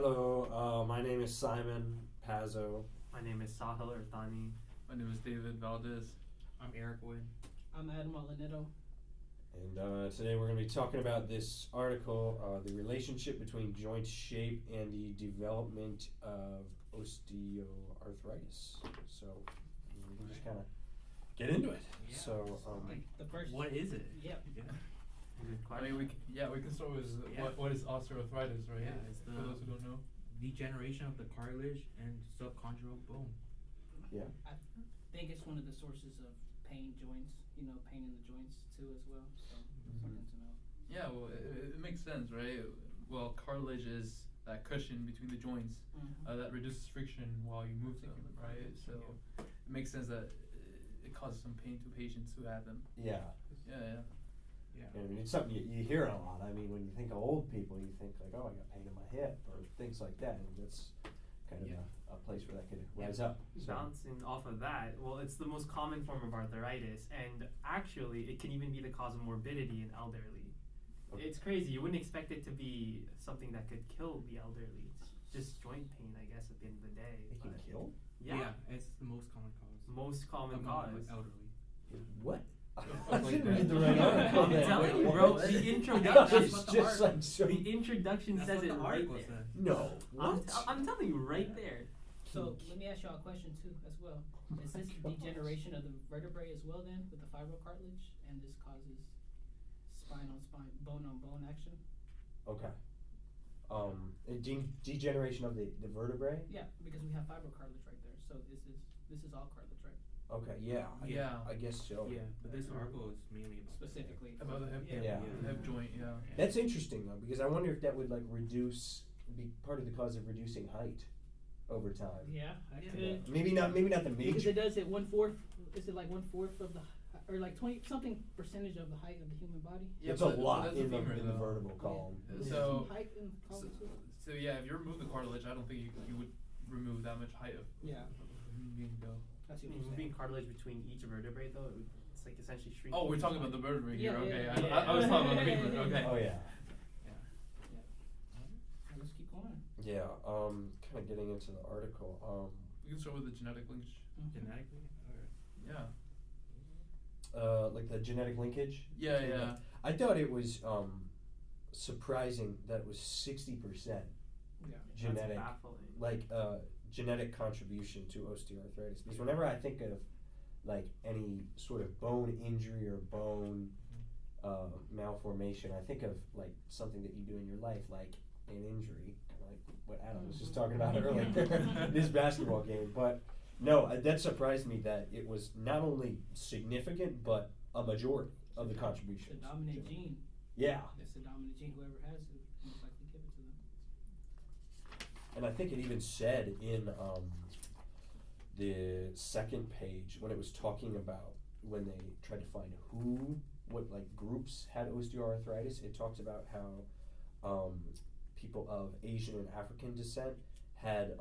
Hello, my name is Simon Pazzo. My name is Sahil or Adtani. My name is David Valdez. I'm Nguyen. I'm Mollinedo. And today we're going to be talking about this article, the relationship between joint shape and the development of osteoarthritis. So we can just kind of get into it. Yeah. So, Like the first. What is it? Yeah. Good I mean, we can start with what is osteoarthritis, right? Yeah, it's for those who don't know. Degeneration of the cartilage and subchondral bone. yeah. I think it's one of the sources of pain joints. Pain in the joints too as well. So something to know. Yeah, well, it makes sense, right? Well, cartilage is that cushion between the joints that reduces friction while you move them, right? So it makes sense that it causes some pain to patients who have them. Yeah. Yeah. I mean, it's something you hear a lot. I mean, when you think of old people, you think like, oh, I got pain in my hip or things like that. And that's kind of a place where that could rise up. So. Bouncing off of that, well, it's the most common form of arthritis, and actually, it can even be the cause of morbidity in elderly. Okay. It's crazy. You wouldn't expect it to be something that could kill the elderly. It's just joint pain, I guess, at the end of the day. It can kill? Yeah. It's the most common cause. Most common among cause. elderly. What? I I didn't like read the that. right article. I'm telling you, What? bro. The introduction. It's just like so. The introduction That's says what it the right article there. said. No. What? I'm telling you right there. So let me ask y'all a question too as well. Is this gosh. degeneration of the vertebrae as well then with the fibrocartilage, and this causes spine on spine, bone on bone action? Okay. Degeneration of the vertebrae? Yeah, because we have fibrocartilage right there. So this is all cartilage, right? Okay, yeah. Yeah. I guess so. Yeah, but this article is mainly about Specifically. About the hip, Yeah. the hip joint, yeah. That's interesting though, because I wonder if that would like be part of the cause of reducing height over time. Yeah, I Yeah. could. Maybe not the Because major. it does it 1/4. Is it like 1/4 of the, or like 20 something percentage of the height of the human body? Yeah, It's a but lot that's in the femur, though. vertebral column. Yeah. So- height in column too? So yeah, if you remove the cartilage, I don't think you would remove that much height of Yeah, a human being though. that's what you're Moving saying. cartilage between each vertebrae, though, it's like essentially shrinking. Oh, we're talking about the vertebrae here. Yeah, Okay, yeah, I was talking about the femur. yeah. Okay. Oh yeah. Let's keep going. Yeah. Kind of getting into the article. We can start with the genetic linkage. genetically. Yeah. Like the genetic linkage. Yeah, between yeah. the- I thought it was surprising that it was 60% Yeah. genetic. That's baffling. Like genetic contribution to osteoarthritis. Because whenever I think of like any sort of bone injury or bone malformation, I think of like something that you do in your life, like an injury, like what Adam was just talking about earlier, this basketball game. But no, that surprised me that it was not only significant, but a majority of the contribution. The dominant gene. Yeah. It's the dominant gene. Whoever has it, most likely give it to them. And I think it even said in the second page when it was talking about when they tried to find what like groups had osteoarthritis, it talks about how people of Asian and African descent had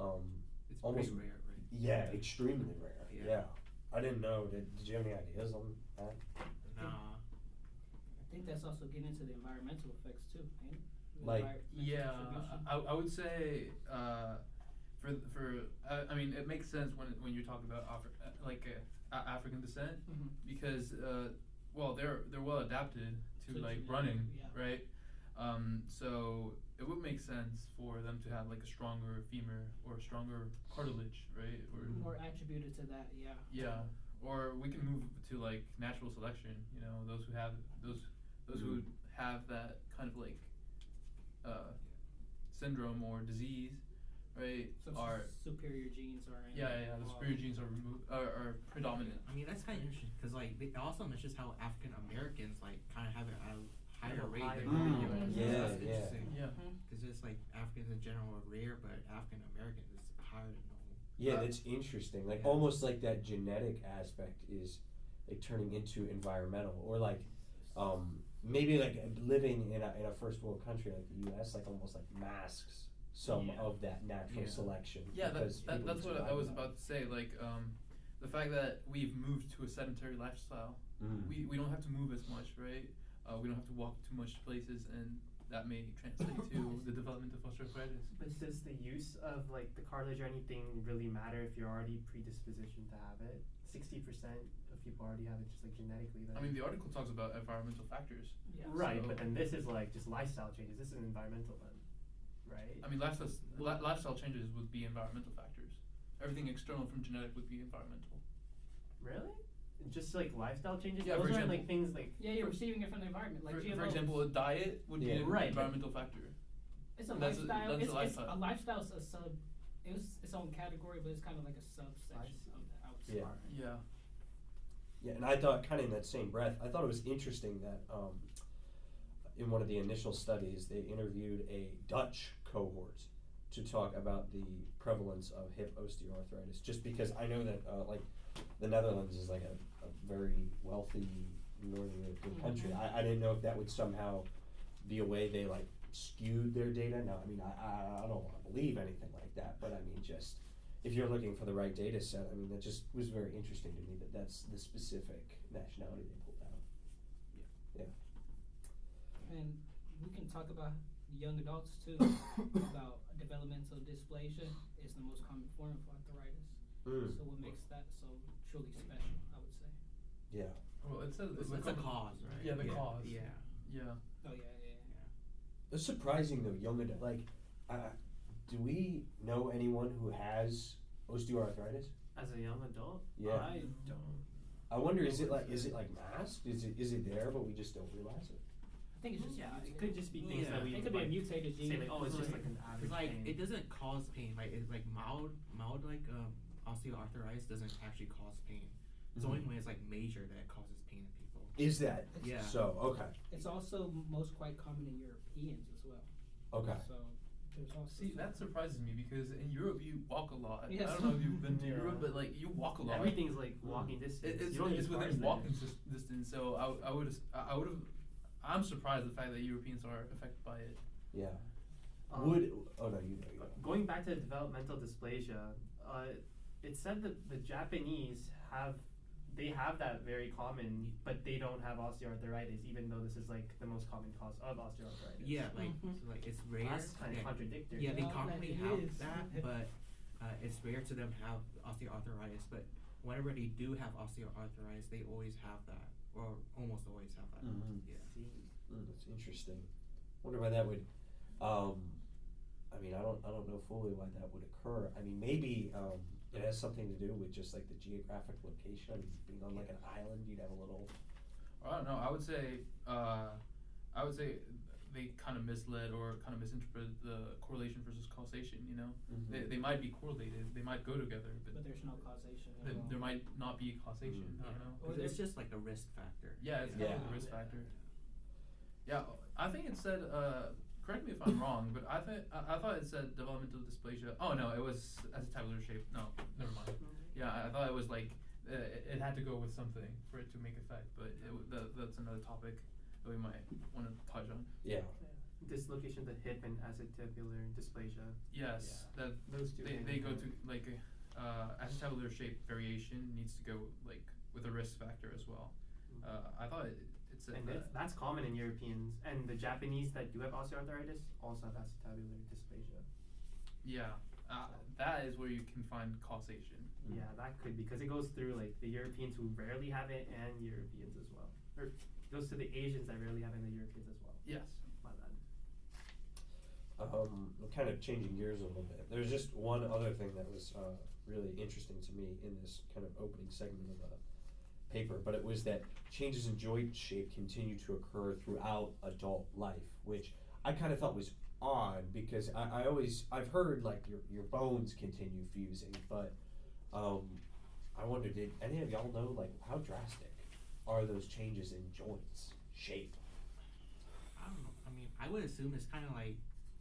It's almost pretty rare, right? yeah, extremely rare. Yeah. Yeah. I didn't know. Did you have any ideas on that? Nah. I think that's also getting into the environmental effects too, ain't it? The Like- environmental Yeah, contribution. I would say I mean it makes sense when you're talking about African descent Mhm. because well they're well adapted to To like genetic, running, yeah. right? So it would make sense for them to have like a stronger femur or a stronger cartilage, right? Or More attributed to that, yeah. yeah, or we can move to like natural selection. You know, those who have who have that kind of like syndrome or disease, right? Some Are superior genes are in. the superior genes are predominant. I mean, that's kind of interesting because like it also mentions how African Americans like kind of have it at a higher rate than Mm, the US. yeah, That's yeah. interesting. Yeah. Because it's like Africans in general are rare, but African Americans is higher than normal. Yeah, that's interesting. Like Yeah. almost like that genetic aspect is like turning into environmental, or like maybe like living in a first world country like the U.S. like almost like masks some Yeah. of that natural Yeah. selection. Yeah, because people that's what I survive was that. about to say. Like the fact that we've moved to a sedentary lifestyle, Mm. we don't have to move as much, right? We don't have to walk too much places, and that may translate to the development of osteoarthritis. But does the use of like the cartilage or anything really matter if you're already predispositioned to have it? 60% of people already have it just like genetically. Then. I mean, the article talks about environmental factors. Yeah. Right, So- but then this is like just lifestyle changes. This is environmental then, right? I mean, lifestyle changes would be environmental factors. Everything external from genetic would be environmental. Really? Just like lifestyle changes? Yeah, Those for aren't like example- things like. Yeah, you're receiving it from the environment, like For GMOs. example, a diet would be Yeah. an Right, but- environmental factor. It's a That's a- lifestyle. that's a It's lifestyle. a lifestyle's a sub. It was its own category, but it's kind of like a subsection of the outside. Yeah. Yeah. Yeah, and I thought, kind of in that same breath, I thought it was interesting that in one of the initial studies, they interviewed a Dutch cohort to talk about the prevalence of hip osteoarthritis. Just because I know that, like, the Netherlands is like a very wealthy northern European country. I didn't know if that would somehow be a way they like skewed their data. No, I mean, I don't want to believe anything like that, but I mean, just if you're looking for the right data set, I mean, that just was very interesting to me that that's the specific nationality they pulled out. Yeah. And we can talk about young adults too. About developmental dysplasia is the most common form of arthritis. Mm. So what makes that so truly special? I would say. Yeah. Well, it says It's a cause, right? Yeah, the cause. Yeah. Yeah. Oh yeah. It's surprising though, young adult. Like, do we know anyone who has osteoarthritis? As a young adult? Yeah. I don't. I wonder, is it like masked? Is it there, but we just don't realize it? I think it's just Yeah, a it mutated. could just be things Yeah. that we It could be a like, mutated gene. say like, oh, it's just Like- like an average It's like pain. it doesn't cause pain. Like it's like mild like osteoarthritis doesn't actually cause pain. It's only when it's like major that it causes pain in people. Is that? Yeah. So, okay. It's also most quite common in Europeans as well. Okay. So there's also See, that surprises me because in Europe you walk a lot. Yes. I don't know if you've been to Yeah. Europe, but like you walk a lot. Everything's like walking distance. It's you don't it's use cars within there. walking distance. So I would have. I'm surprised the fact that Europeans are affected by it. Yeah. Um, Oh no, you go. Going back to developmental dysplasia, it said that the Japanese have that very common, but they don't have osteoarthritis, even though this is like the most common cause of osteoarthritis. Yeah, like Mhm. so like it's rare. That's kind of yeah. contradictory. Yeah, they Well, commonly it have is. that, but it's rare to them have osteoarthritis. But whenever they do have osteoarthritis, they always have that, or almost always have that. Mhm. Yeah. That's interesting. Wonder why that would. I mean, I don't know fully why that would occur. I mean, maybe it has something to do with just like the geographic location. I mean, being on like an island, you'd have a little. I don't know. I would say they kind of misled or kind of misinterpreted the correlation versus causation. You know, Mhm. they might be correlated. They might go together, but but there's no causation at all. there might not be causation. Mhm. I don't know. Or It's just like a risk factor. Yeah, it's Yeah. kind of a risk factor. Yeah, I think it said. Correct me if I'm wrong, but I thought it said developmental dysplasia. Oh no, it was as a tabular shape. No, never mind. Yeah, I thought it was like it had to go with something for it to make effect, but that's another topic that we might want to touch on. Yeah. Dislocation of the hip and acetabular dysplasia. Yes, Yeah. that Those two. they go to like acetabular shape variation needs to go like with a risk factor as well. I thought it said And that. that's common in Europeans, and the Japanese that do have osteoarthritis also have acetabular dysplasia. Yeah, that is where you can find causation. Yeah, that could be because it goes through like the Europeans who rarely have it and Europeans as well, or it goes to the Asians that rarely have it and the Europeans as well. Yes. My bad. I'm kind of changing gears a little bit. There's just one other thing that was really interesting to me in this kind of opening segment of the paper, but it was that changes in joint shape continue to occur throughout adult life, which I kind of thought was odd because I've heard like your bones continue fusing, but I wonder, did any of y'all know like how drastic are those changes in joints shape? I don't know. I mean, I would assume it's kind of like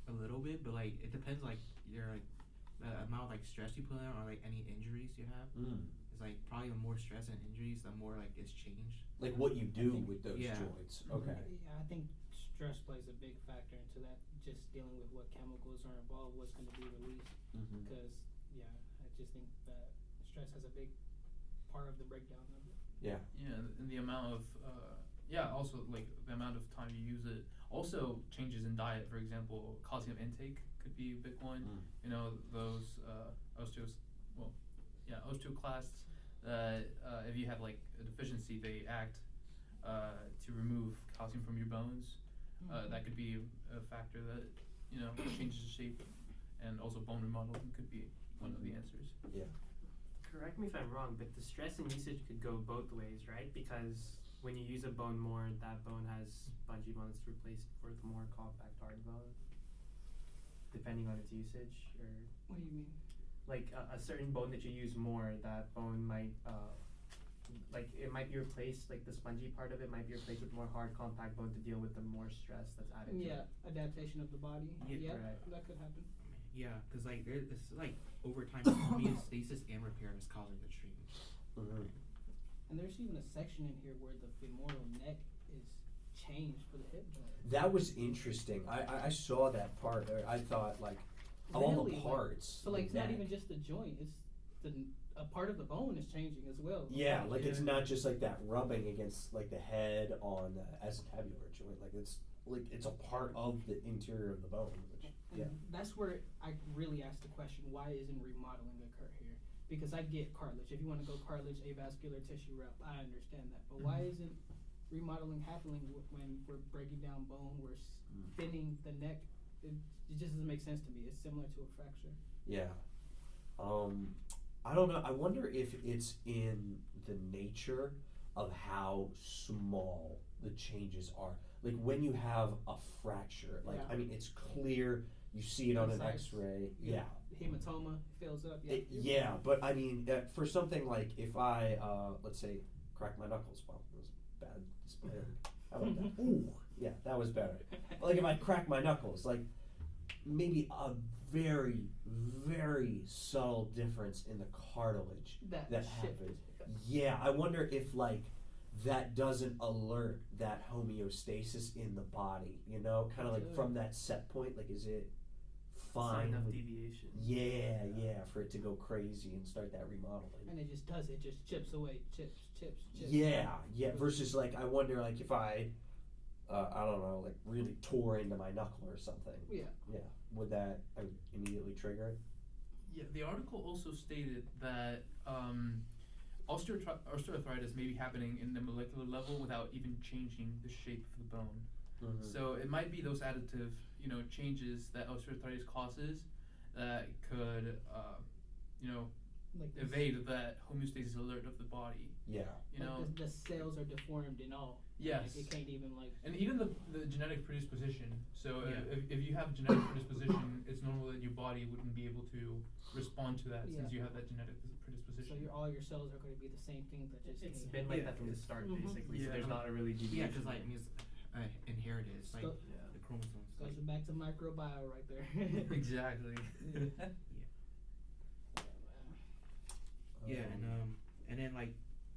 a little bit, but like it depends like your like the amount of like stress you put on or like any injuries you have. It's like probably the more stress and injuries, the more like it's changed. Like what you do think- with those Yeah. joints. Okay. Yeah, I think stress plays a big factor into that. Just dealing with what chemicals are involved, what's going to be released. Mm-hmm. Because I just think that stress has a big part of the breakdown of it. Yeah. Yeah, and the amount of also like the amount of time you use it. Also, changes in diet, for example, calcium intake could be a big one. You know, those osteoclasts that if you have like a deficiency, they act to remove calcium from your bones. That could be a factor that changes the shape, and also bone remodeling could be one of the answers. Yeah. Correct me if I'm wrong, but the stress and usage could go both ways, right? Because when you use a bone more, that bone has spongy bones to replace with more compact hard bone, depending on its usage, or What do you mean? like a certain bone that you use more, that bone might like it might be replaced, like the spongy part of it might be replaced with more hard compact bone to deal with the more stress that's added to Yeah, it. adaptation of the body. Yeah, right. That could happen. Yeah, because like it's like over time, homeostasis and repair is causing the change. And there's even a section in here where the femoral neck is changed for the hip joint. That was interesting. I saw that part there. I thought like all the Really? parts. So like it's not neck. even just the joint; it's a part of the bone is changing as well. Yeah, like it's not just like that rubbing against like the head on the acetabular joint. Like it's a part of the interior of the bone. Which, And that's where I really asked the question: why isn't remodeling occur here? Because I get cartilage. If you want to go cartilage, avascular tissue rep, I understand that. But why isn't remodeling happening when we're breaking down bone, we're thinning the neck? It just doesn't make sense to me. It's similar to a fracture. Yeah. I don't know. I wonder if it's in the nature of how small the changes are. Like when you have a fracture, like Yeah. I mean, it's clear. You see it on an Concise. X-ray. Yeah. Hematoma fills up. Yeah, but I mean, for something like if I, let's say, crack my knuckles, well, it was bad. It's better. How about that? Ooh, yeah, that was better. Like if I crack my knuckles, like maybe a very, very subtle difference in the cartilage that shifted. happened. Yeah, I wonder if like that doesn't alert that homeostasis in the body, you know, kind of like from that set point, like is it fine? Sign of with- deviation. yeah, for it to go crazy and start that remodeling. And it just does. It just chips away, chips. Yeah. Versus like I wonder like if I don't know, like really tore into my knuckle or something. Yeah. Would that immediately trigger it? Yeah, the article also stated that osteoarthritis may be happening in the molecular level without even changing the shape of the bone. So it might be those additive, changes that osteoarthritis causes that could, Like this- evade that homeostasis alert of the body. Yeah. like the cells are deformed and all. Yes. Like it can't even like. And even the genetic predisposition. So Yeah. if you have genetic predisposition, it's normal that your body wouldn't be able to respond to that since you have that genetic predisposition. So all your cells are going to be the same thing that just. It's can't been happen. like that from the start, basically. So Yeah. there's not a really deviation. Yeah, because like it's inherited. It's like So- the chromosomes. Goes Like, back to microbiome right there. Exactly. yeah, and then like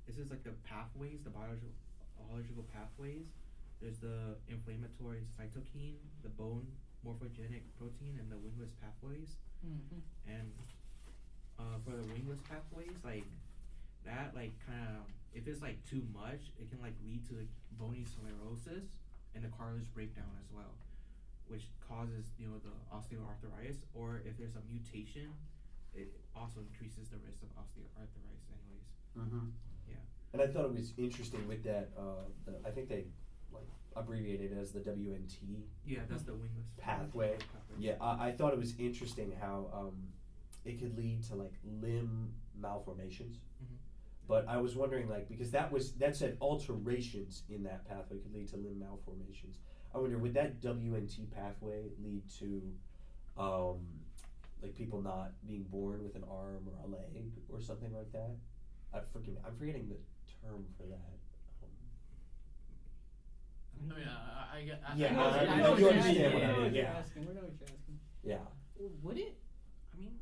this is like the pathways, the biological pathways. There's the inflammatory cytokine, the bone morphogenic protein, and the wingless pathways. And for the wingless pathways, like that, like kind of if it's like too much, it can like lead to like bony sclerosis and the cartilage breakdown as well, which causes the osteoarthritis. Or if there's a mutation, it also increases the risk of osteoarthritis anyways. Yeah. And I thought it was interesting with that. I think they like abbreviated it as the WNT Yeah, that's the wingless pathway. Yeah, I thought it was interesting how it could lead to like limb malformations. But I was wondering, like, because that said alterations in that pathway could lead to limb malformations. I wonder, would that WNT pathway lead to, like, people not being born with an arm or a leg or something like that? I'm forgetting the term for that. I mean, I get. Yeah, I know what I you're know asking. you understand We what I know mean, what you're yeah. asking. We know what you're asking. Yeah. Would it? I mean,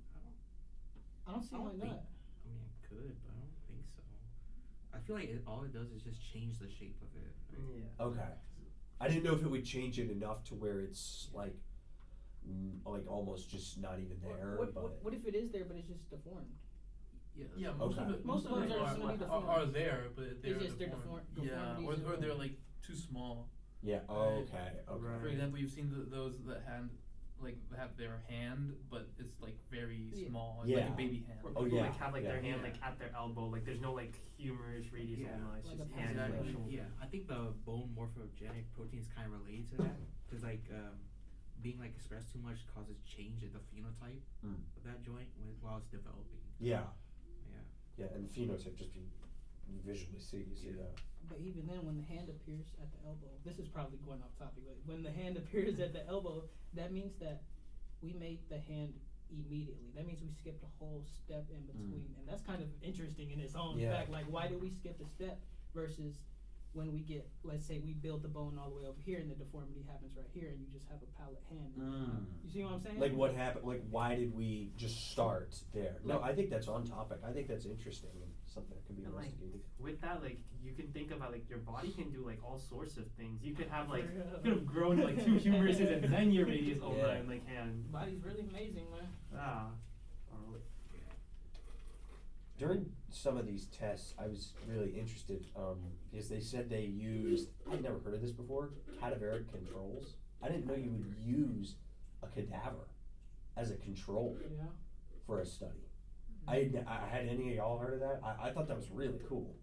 I don't see why not. I mean, it could, but I don't think so. I feel like all it does is just change the shape of it. Right? Yeah. Okay. I didn't know if it would change it enough to where it's like almost just not even there. What if it is there but it's just deformed? Yeah, most Okay. of it. Most of them are are deformed. there, but they're just they're deformed. deformed- Yeah, deformities or and- they're like too small. Yeah. Okay. Okay. Right. For example, you've seen those that have their hand, but it's like very Yeah. small. It's like Yeah. a baby hand. Or Oh, people yeah, like have like yeah. their hand Yeah. like at their elbow, like there's no like humerus radius Yeah. anymore. It's Like just a hand Pazzo. and Exactly. shoulder. Yeah, I think the bone morphogenic protein is kind of related to that because like being like expressed too much causes change in the phenotype Mm. of that joint while it's developing. Yeah. Yeah. Yeah, and the phenotype just you visually see. You see Yeah. that. But even then, when the hand appears at the elbow, this is probably going off topic, but when the hand appears at the elbow, that means that we made the hand immediately. That means we skipped a whole step in between, and that's kind of interesting in its own Yeah. fact. Like, why do we skip a step versus when we get, let's say, we build the bone all the way over here, and the deformity happens right here, and you just have a pallet hand. You see what I'm saying? Like what happened? Like why did we just start there? No, I think that's on topic. I think that's interesting and something that could be And like investigated. with that, like you can think about like your body can do like all sorts of things. You could have like For real. you could have grown like 2 humeruses and then your radius ulna Yeah. and like hand. Body's really amazing, man. Ah. Or, like, During some of these tests, I was really interested because they said they used, I'd never heard of this before, cadaveric controls. I didn't know you would use a cadaver as a control Yeah. for a study. I had any of y'all heard of that? I thought that was really cool.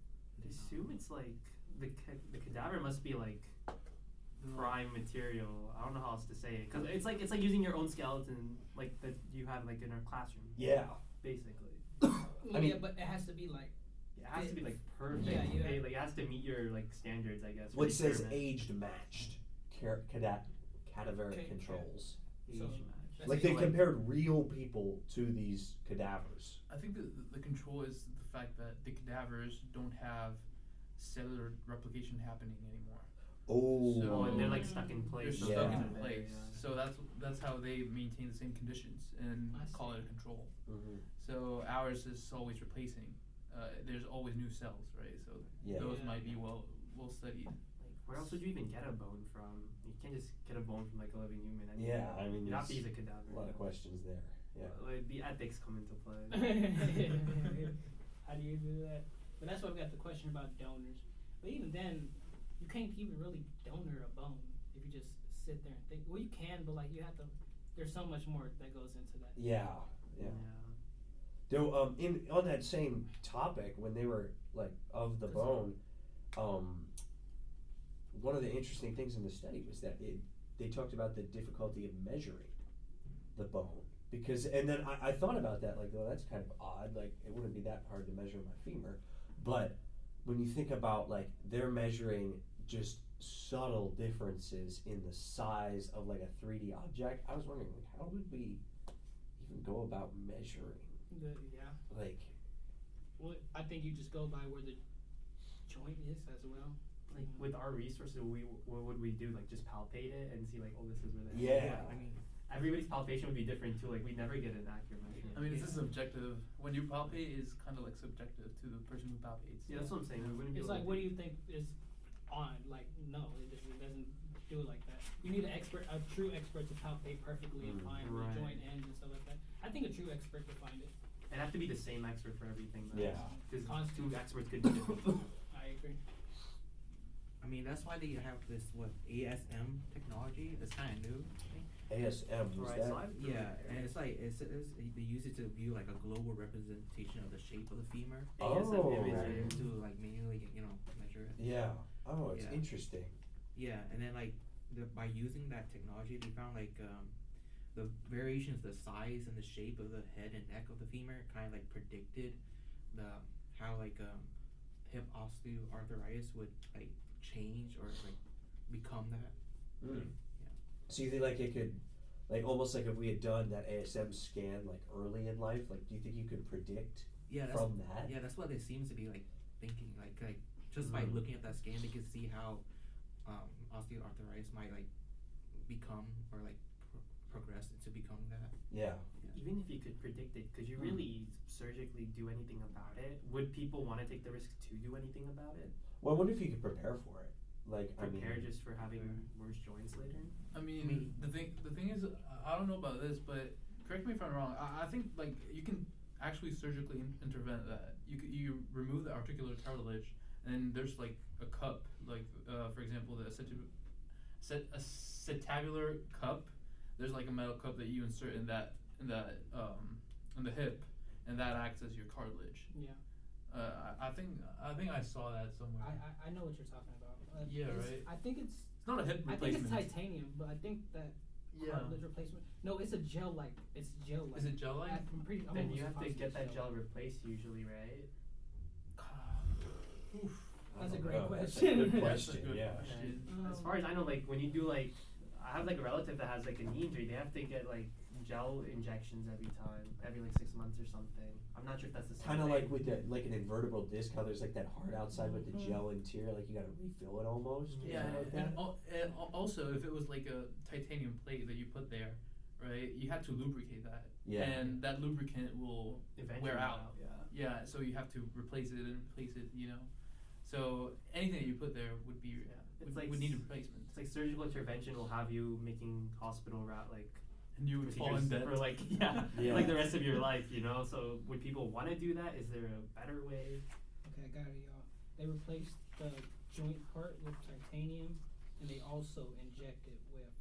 I assume it's like the cadaver must be like prime material. I don't know how else to say it because it's like using your own skeleton like that you have like in our classroom. Yeah. Basically. I mean- yeah, but it has to be like, It has to be like perfect. Yeah, you have- Like it has to meet your like standards, I guess. for What the says experiment. aged matched cadaveric Okay. controls. Age So, match. that's Like so they like- compared real people to these cadavers. I think the control is the fact that the cadavers don't have cellular replication happening anymore. Oh. So- Oh, and they're like stuck in They're place. stuck Yeah. in place. So that's how they maintain the same conditions and I call see. it a control. Mhm. So ours is always replacing. There's always new cells, right? So Yeah. those Yeah. might be well studied. Like, where else would you even get a bone from? You can't just get a bone from like a living human. Yeah, I mean, you'd have to there's use a cadaver. A lot of questions there. Yeah. Like, the ethics come into play. How do you do that? But that's why we got the question about donors. But even then, you can't even really donor a bone if you just sit there and think. Well, you can, but like you have to. There's so much more that goes into that. Yeah. Yeah. Though, on that same topic, when they were like of the bone, one of the interesting things in the study was that they talked about the difficulty of measuring the bone because, and then I thought about that like, oh, that's kind of odd. Like it wouldn't be that hard to measure my femur, but when you think about like they're measuring just subtle differences in the size of like a 3D object, I was wondering like how would we even go about measuring? Yeah. Like, Well, I think you just go by where the joint is as well. Like with our resources, what would we do? Like just palpate it and see like, oh, this is where the Yeah. I mean, everybody's palpation would be different too. Like we'd never get an accurate measurement. I mean, this is subjective. When you palpate, is kind of like subjective to the person who palpates. Yeah, that's what I'm saying. We wouldn't be It's able like, to what do you think is on? Like, no, it doesn't do it like that. You need a true expert to palpate perfectly and find Right. the joint ends and stuff like that. I think a true expert could find it. It'd have to be the same expert for everything. Though. Yeah. Because Constant. 2 experts could be different. I agree. I mean, that's why they have this ASM technology. It's kind of new. I think. ASM, was Right, that? so I've Yeah, and it's like they use it to view like a global representation of the shape of the femur. ASM Oh. imaging. To like manually measure it. Yeah. Oh, it's Yeah. interesting. Yeah, and then like by using that technology, they found like the variations, the size and the shape of the head and neck of the femur kind of like predicted how like hip osteoarthritis would like change or like become that. Mm. Yeah. So you think like it could, like almost like if we had done that ASM scan like early in life, like do you think you could predict Yeah, that's, from that? yeah, that's what it seems to be like thinking. Like just by looking at that scan, they could see how osteoarthritis might like become or like progress into becoming that. Yeah. Even if you could predict it, could you really surgically do anything about it? Would people want to take the risk to do anything about it? Well, I wonder if you could prepare for it. Like, Prepare I mean, just for having worse joints later? I mean, the thing is, I don't know about this, but correct me if I'm wrong. I think like you can actually surgically intervene that. You remove the articular cartilage, and then there's like a cup, like for example, the acetabular cup. There's like a metal cup that you insert in the hip, and that acts as your cartilage. Yeah. I think I saw that somewhere. I know what you're talking about. Yeah, right. I think it's not a hip I think replacement. it's titanium, but I think that cartilage replacement. No, it's a gel like. It's gel like. Is it gel like? I'm Then almost you have to positive get that it's gel replaced usually, right? Oof. That's a I don't great know. That's a question. good That's a question. good Yeah. question. As far as I know, like when you do like, I have like a relative that has like a knee injury. They have to get like gel injections every like 6 months or something. I'm not sure if that's the same Kind of thing. like with like an invertible disc, how there's like that hard outside with the Mhm. gel interior, like you gotta refill it almost. or Yeah, something like and, that. also if it was like a titanium plate that you put there, right? You have to lubricate that, Yeah. and that lubricant will Eventually wear out. Yeah. Yeah, so you have to replace it and replace it, you know. So anything that you put there would be It's like would need a replacement. It's like surgical intervention will have you making hospital route like And you would fall in debt for like Yeah. like the rest of your life, you know. So would people want to do that? Is there a better way? Okay, I got it, y'all. They replaced the joint part with titanium, and they also inject it with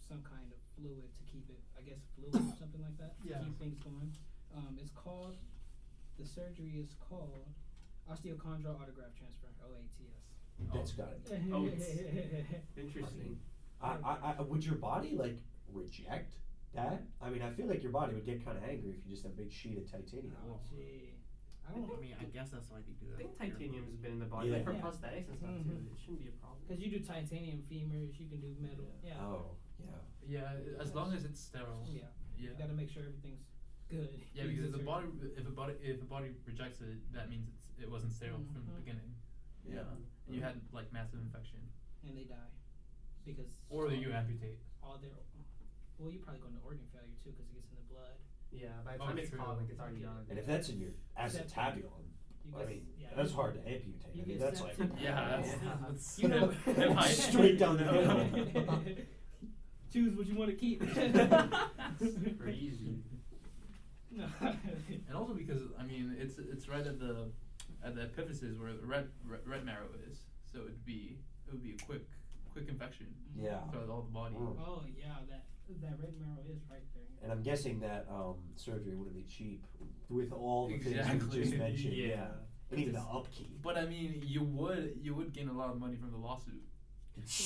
some kind of fluid to keep it, I guess, fluid or something like that, Yeah. to keep things going. The surgery is called osteochondral autograft transfer, OATS. That's got it. Oh, it's interesting. Would your body like reject that? I mean, I feel like your body would get kind of angry if you just have a big sheet of titanium. Oh, gee. I I don't mean, I guess that's why they do I that. think titanium has been in the body, Yeah. like for Yeah. prosthetics and stuff too. It shouldn't be a problem. because you do titanium femurs, you can do metal. Yeah. Oh, yeah. Yeah, as long as it's sterile. Yeah. Yeah. You gotta make sure everything's good. Yeah, because if the body rejects it, that means it wasn't sterile from the Mhm. beginning. Yeah. And you had like massive infection, and they die because or that you amputate. all their well, you probably go into organ failure too because it gets in the blood. Yeah, by the Oh, time it's true. caught, like it's already Okay. done. And if that's in your acetabulum, You I get, mean, yeah, that's hard to amputate. you I mean, get that's like septic. Yeah, Yeah. that's You know, hip height. Straight down the middle. Choose what you want to keep. Crazy. No. And also because I mean it's right at the epiphysis where the red marrow is, so it would be a quick infection Yeah. throughout all the body. Mm. Oh yeah, that red marrow is right there. And I'm guessing that surgery wouldn't be cheap with all the things Exactly. you just mentioned. Yeah. And even the upkeep. But I mean, you would gain a lot of money from the lawsuit. That's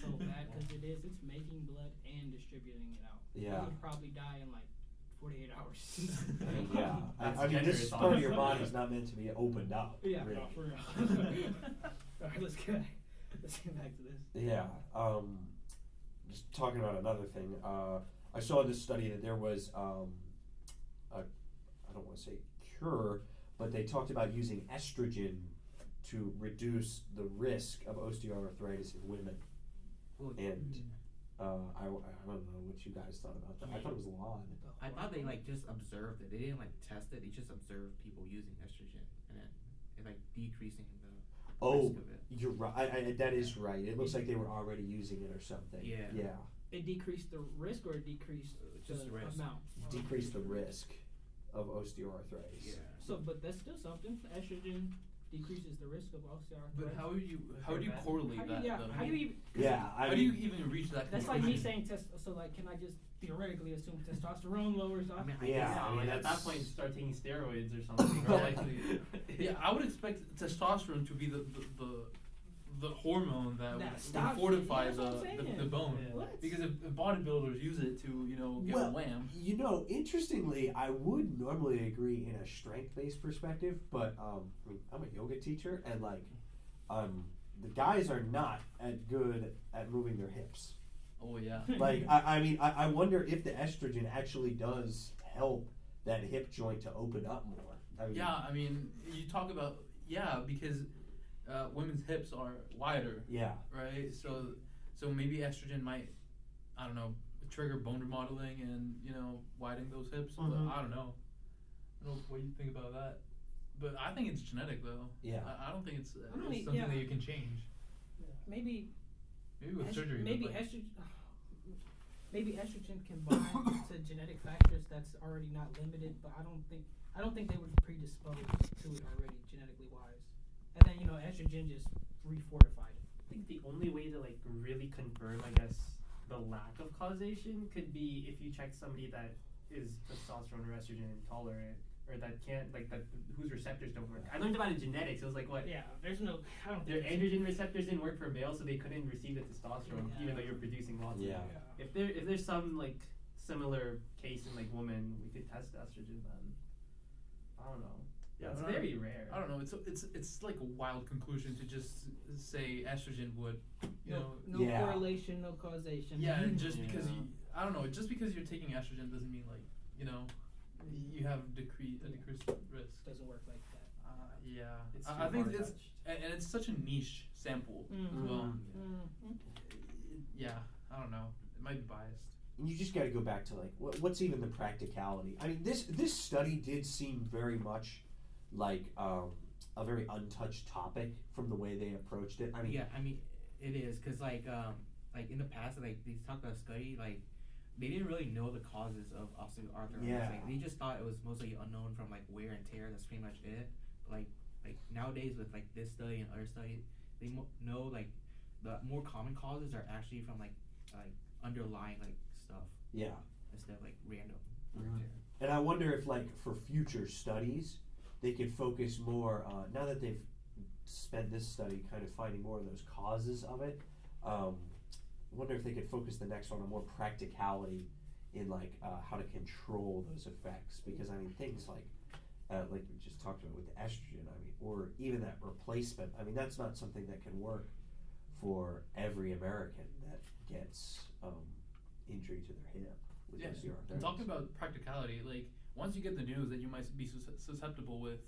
so bad because it's making blood and distributing it out. Yeah. You would probably die in like 48 hours. Yeah. That's I mean, this generous, part of your honestly. body's not meant to be opened up. Yeah, Really. no, for real. Alright, let's get back to this. Yeah. Just talking about another thing. I saw in this study that there was I don't want to say cure, but they talked about using estrogen to reduce the risk of osteoarthritis in women. Well, And I don't know what you guys thought about that. I thought it was a lot. I thought they like just observed it. They didn't like test it. They just observed people using estrogen, and then it like decreasing the Oh, risk of it. you're right. That is right. It looks like they were already using it or something. Yeah. Yeah. It decreased the risk or it decreased Just the the risk. amount? Decrease the risk of osteoarthritis. Yeah. So, but that's still something. Estrogen decreases the risk of osteoarthritis. But how would you How correlate How do that? you, yeah, though? how do you? Yeah. How do you even reach that? That's like me conclusion? saying so like, can I just theoretically assume testosterone lowers? I mean, I Yeah, guess, I mean, like at that that's- point, start taking steroids or something. Or like, Yeah, I would expect testosterone to be the hormone that would stops it. fortify Yeah, that's what I'm the saying. bone. Yeah. What? Because if bodybuilders use it to get Well, wham. Interestingly, I would normally agree in a strength-based perspective, but I mean, I'm a yoga teacher, and like, the guys are not as good at moving their hips. Oh yeah. Like, I mean, I wonder if the estrogen actually does help that hip joint to open up more. I mean, Yeah, I mean, you talk about because women's hips are wider, Yeah. right? So maybe estrogen might, I don't know, trigger bone remodeling and widening those hips. Mhm. But I don't know. I don't know what you think about that. But I think it's genetic though. Yeah. I don't think it's Really, something yeah. that you can change. Maybe Maybe with surgery. maybe but, like, estrogen can bind to genetic factors that's already not limited, but I don't think they were predisposed to it already genetically wise. And then estrogen just refortified it. think the only way to like really confirm, I guess, the lack of causation could be if you check somebody that is testosterone or estrogen intolerant, or that can't like that whose receptors don't work. I learned about it in genetics. It was like what? Yeah, there's no. I don't Their think androgen receptors didn't work for males, so they couldn't receive the testosterone, Yeah. even though you're producing lots Yeah. of it. If there's some like similar case in like women, we could test estrogen then. I don't know. Yeah, It's but very rare. I don't know. It's like a wild conclusion to just say estrogen would, you know. no Yeah. correlation, no causation. Yeah, and just because Yeah. you, I don't know, just because you're taking estrogen doesn't mean like, you know, you have a decreased risk. Doesn't work like that. Yeah, It's I too think it's far-fetched. and it's such a niche sample as well. Yeah, I don't know. It might be biased. And you just got to go back to like what's even the practicality. I mean, this study did seem very much like a very untouched topic from the way they approached it. I mean, yeah, I mean, it is because like in the past, like they talked about a study, like they didn't really know the causes of osteoarthritis. Yeah. Like, they just thought it was mostly unknown from like wear and tear. That's pretty much it. Like nowadays with like this study and other studies, they know like the more common causes are actually from like underlying like stuff yeah. instead of like random Mhm. wear and tear. And I wonder if, like, for future studies, they could focus more. Now that they've spent this study kind of finding more of those causes of it, I wonder if they could focus the next one on more practicality in like how to control those effects. Because I mean, things like we just talked about with the estrogen. I mean, or even that replacement. I mean, that's not something that can work for every American that gets injury to their hip with Yeah, osteoarthritis. and talking about practicality, like once you get the news that you might be susceptible with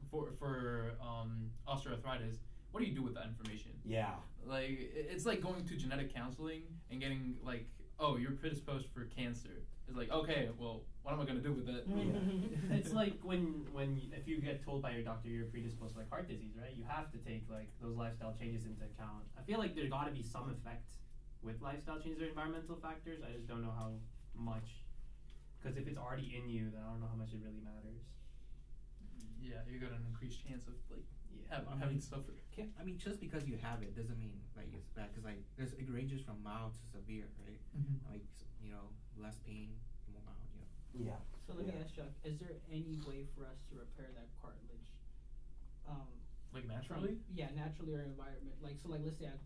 for osteoarthritis, what do you do with that information? Yeah. Like it's like going to genetic counseling and getting like, oh, you're predisposed for cancer. It's like, okay, well, what am I gonna do with it? It's like when if you get told by your doctor you're predisposed to like heart disease, right? You have to take like those lifestyle changes into account. I feel like there's got to be some effect with lifestyle changes or environmental factors. I just don't know how much, because if it's already in you, then I don't know how much it really matters. Yeah, you got an increased chance of like Yeah. having to suffer. I mean, just because you have it doesn't mean like it's bad. Cause like it ranges from mild to severe, right? Like you know, less pain, more mild. You know. Yeah. So let me Yeah. ask Chuck: is there any way for us to repair that cartilage? Like naturally? Yeah, naturally or environment. Like so, like let's say I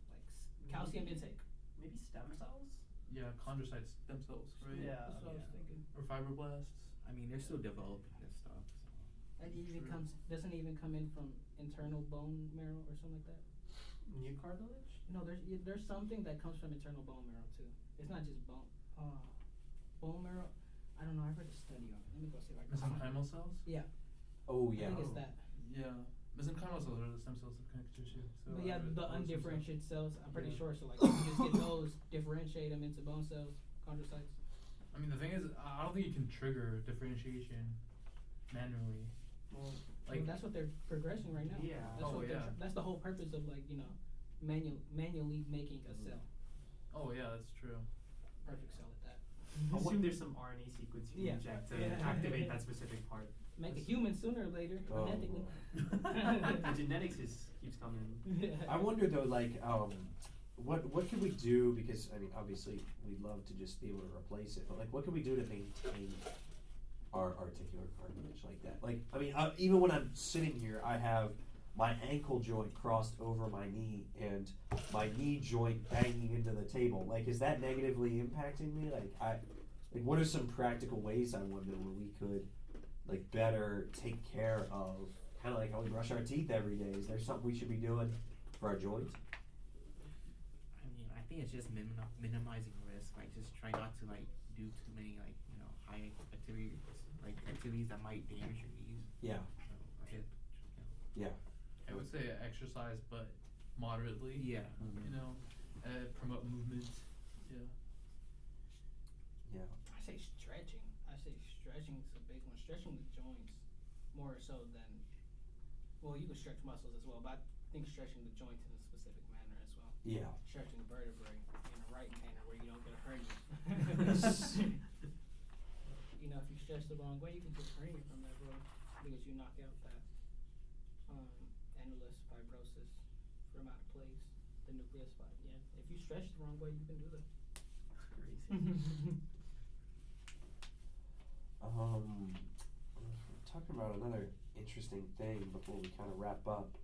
calcium intake. Maybe stem cells. Yeah, chondrocyte stem cells, right? Yeah. That's what I was thinking. Or fibroblasts. I mean, they're still developing this stuff. So. That even Sure. doesn't even come in from internal bone marrow or something like that. New cartilage. No, there's something that comes from internal bone marrow too. It's not just bone. Bone marrow. I don't know. I read a study on it. Let me go see if I can. Mesenchymal cells? Yeah. Oh I yeah. think it's that. Yeah. Mesenchymal cells are the stem cells of connective tissue. So But yeah, I read the those and stuff. undifferentiated cells. I'm pretty Yeah. sure. So like, you just get those, differentiate them into bone cells, chondrocytes. I mean, the thing is, I don't think you can trigger differentiation manually. Well, Like, Well, that's what they're progressing right now. Yeah. That's Oh, what they're yeah. that's the whole purpose of like manually making a cell. oh yeah, that's true. Perfect cell at that. I assume there's some RNA sequence you Yeah. inject to Yeah. activate that specific part. Make a human sooner or later, Oh. genetically. The genetics keeps coming. I wonder though, like, what can we do? Because I mean, obviously, we'd love to just be able to replace it, but like, what can we do to maintain our articular cartilage like that? Like, I mean, even when I'm sitting here, I have my ankle joint crossed over my knee and my knee joint banging into the table. Like, is that negatively impacting me? Like, what are some practical ways, I wonder, where we could like better take care of, kind of like how we brush our teeth every day? Is there something we should be doing for our joints? I mean, I think it's just minimizing risk. Like, just try not to like do too many like high activities that might damage your knees. Yeah. Or hip. Yeah. I would say exercise, but moderately. Yeah. You know, promote movement. Yeah. Yeah. I say stretching. Stretching is a big one. Stretching the joints more so than, well, you can stretch muscles as well, but I think stretching the joints in a specific manner as well. Yeah. Stretching the vertebrae in a right manner where you don't get a hernia. You know, if you stretch the wrong way, you can get a hernia from that, bro, because you knock out that annulus fibrosis from out of place. the nucleus 5. Yeah, if you stretch the wrong way, you can do that. Crazy. Talking about another interesting thing before we kind of wrap up.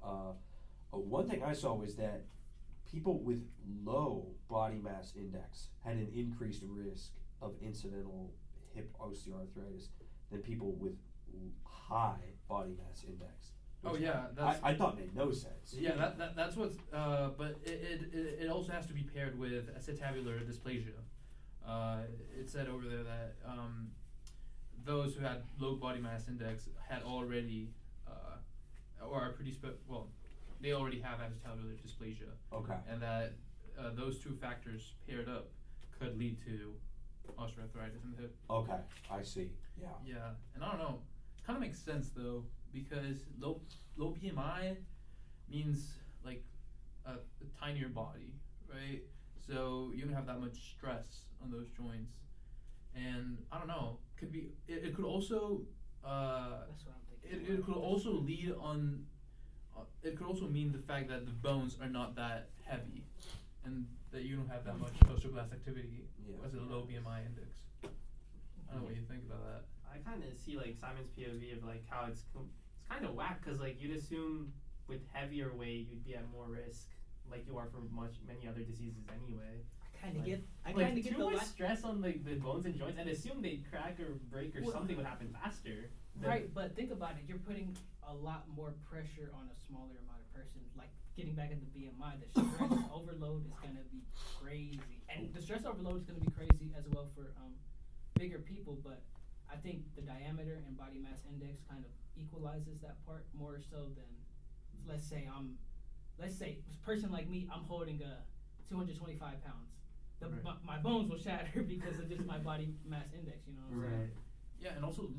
One thing I saw was that people with low body mass index had an increased risk of incidental hip osteoarthritis than people with high body mass index. Oh yeah, that's, I thought made no sense. yeah, that's what's. But it also has to be paired with acetabular dysplasia. It said over there that those who had low body mass index had already, or are they already have acetabular dysplasia. Okay. And that those two factors paired up could lead to osteoarthritis in the hip. Okay, I see. Yeah. Yeah, and I don't know. It kind of makes sense though, because low BMI means like a tinier body, right? So you don't have that much stress on those joints, and I don't know. Could be. It could also. That's what I'm thinking. It could also lead on. It could also mean the fact that the bones are not that heavy, and that you don't have that much osteoblast activity as a low BMI index. I don't know what you think about that. I kind of see like Simon's POV of like how it's kind of whack, because like you'd assume with heavier weight you'd be at more risk, like you are for many other diseases anyway. I kind of get Too the much stress on like the bones and joints, and assume they'd crack or break or something would happen faster. Right, but think about it. You're putting a lot more pressure on a smaller amount of person. Like getting back at the BMI, the stress overload is gonna be crazy, and the stress overload is gonna be crazy as well for bigger people. But I think the diameter and body mass index kind of equalizes that part more so than, let's say a person like me, I'm holding 225 pounds. My bones will shatter because of just my body mass index. You know what I'm saying? Yeah, and also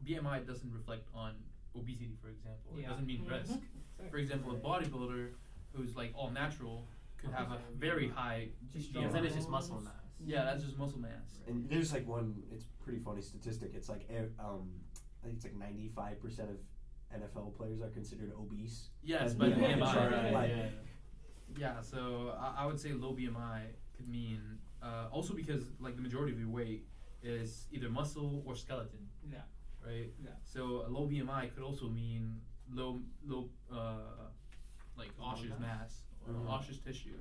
BMI doesn't reflect on obesity, for example. It Yeah. doesn't mean risk. For example, a bodybuilder who's like all natural could have a very high Because BMI. then it's just muscle mass. Yeah, that's just muscle mass. And there's like one. It's a pretty funny statistic. It's like I think it's like 95% of NFL players are considered obese. Yes, As by BMI. BMI. Like, Yeah, so I would say low BMI could mean also because like the majority of your weight is either muscle or skeleton. Yeah. Right. Yeah. So a low BMI could also mean low like osseous mass or osseous tissue.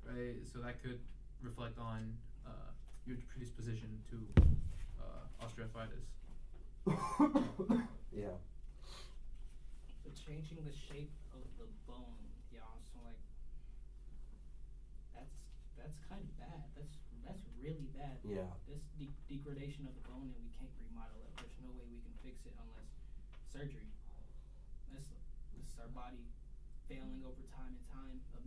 Right. So that could reflect on your predisposition to osteoarthritis. Yeah. But changing the shape of the bone, so like that's kind of bad. That's really bad. Yeah. This degradation of the bone, and we can't remodel it. There's no way we can fix it unless surgery. This is our body failing over time and time of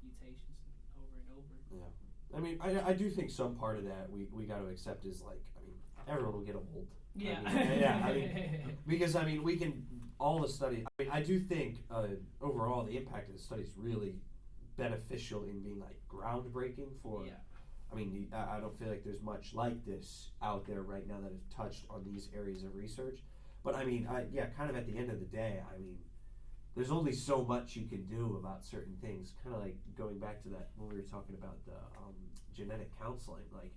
mutations over and over. Yeah. I mean, I do think some part of that we got to accept is like, I mean, everyone will get old. Yeah. I mean, because I mean, we can all the study. I mean, I do think overall the impact of the study is really beneficial in being like groundbreaking for. Yeah. I mean, I don't feel like there's much like this out there right now that has touched on these areas of research. But I mean, kind of at the end of the day, I mean, there's only so much you can do about certain things. Kind of like going back to that when we were talking about the genetic counseling. Like,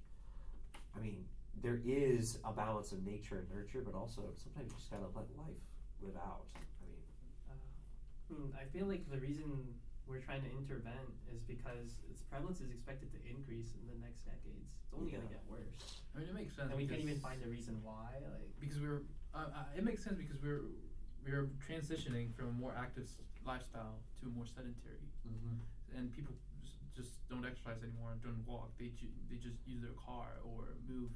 I mean, there is a balance of nature and nurture, but also sometimes you just gotta let life live out. I mean, I feel like the reason we're trying to intervene is because its prevalence is expected to increase in the next decades. It's only gonna get worse. I mean, it makes sense. And we can't even find a reason why. Like, because it makes sense because we're transitioning from a more active lifestyle to a more sedentary, and people just don't exercise anymore and don't walk. They just use their car or move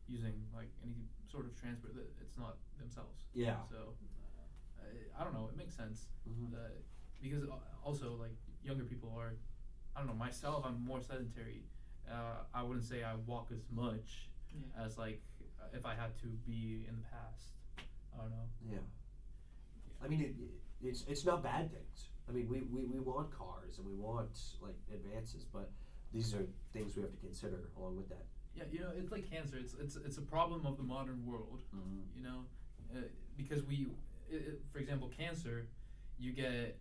using like any sort of transport that it's not themselves. Yeah. So I don't know. It makes sense because also like younger people are. I don't know. Myself, I'm more sedentary. I wouldn't say I walk as much as like if I had to be in the past. I don't know. Yeah. I mean, it's not bad things. I mean, we want cars and we want like advances, but these are things we have to consider along with that. Yeah, it's like cancer. It's a problem of the modern world. Because for example, cancer you get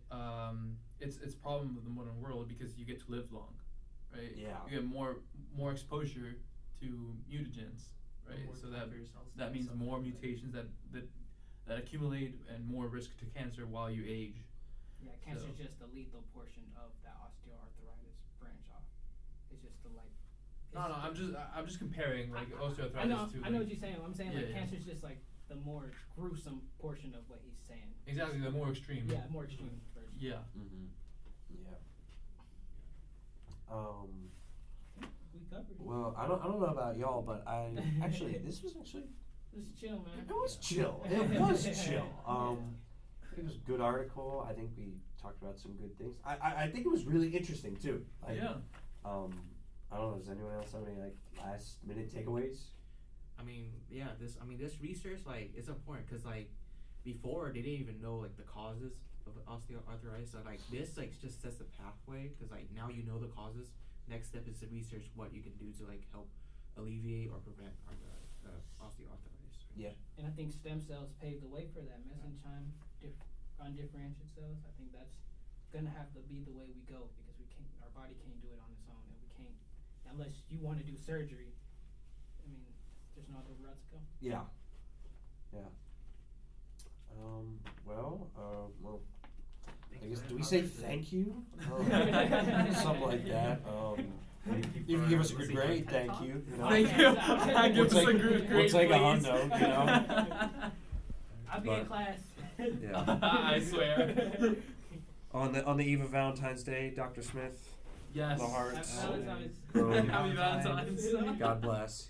it's problem with the modern world because you get to live long, right? Yeah. You get more exposure to mutagens, right? More So time for yourself, that means something more like that. mutations that accumulate and more risk to cancer while you age. Yeah, cancer is So- just the lethal portion of that osteoarthritis branch off. It's just the like. No, I'm just comparing like osteoarthritis I know to. I know what you're saying. I'm saying like Yeah. cancer is just like the more gruesome portion of what he's saying. Exactly, the more extreme. Yeah, more extreme version. Yeah. Mm-hmm. Yeah. We covered it. Well, I don't know about y'all, but this was actually It was chill, man. it was chill. It was chill. I think it was a good article. I think we talked about some good things. I think it was really interesting too. Like, Yeah. I don't know. Does anyone else have any like last minute takeaways? I mean, this research, like, it's important because, like, before they didn't even know, like, the causes of osteoarthritis. So, like, this, like, just sets the pathway because, like, now you know the causes. Next step is to research what you can do to, like, help alleviate or prevent osteoarthritis. Yeah. And I think stem cells paved the way for that. Mesenchyme, undifferentiated cells. I think that's gonna have to be the way we go because our body can't do it on its own, and we can't unless you want to do surgery. I mean, there's no other route to go. Yeah. Yeah. Well, I guess, do we say thank you? Something like that. If you give us a good grade, thank you. You know. Thank you. I give us a good grade, We'll take a please. hundo, you know. I'll be in But- class. Yeah. I swear. On the eve of Valentine's Day, Dr. Smith. Yes. The hearts. Happy Valentine's. Happy Happy Valentine's. God bless.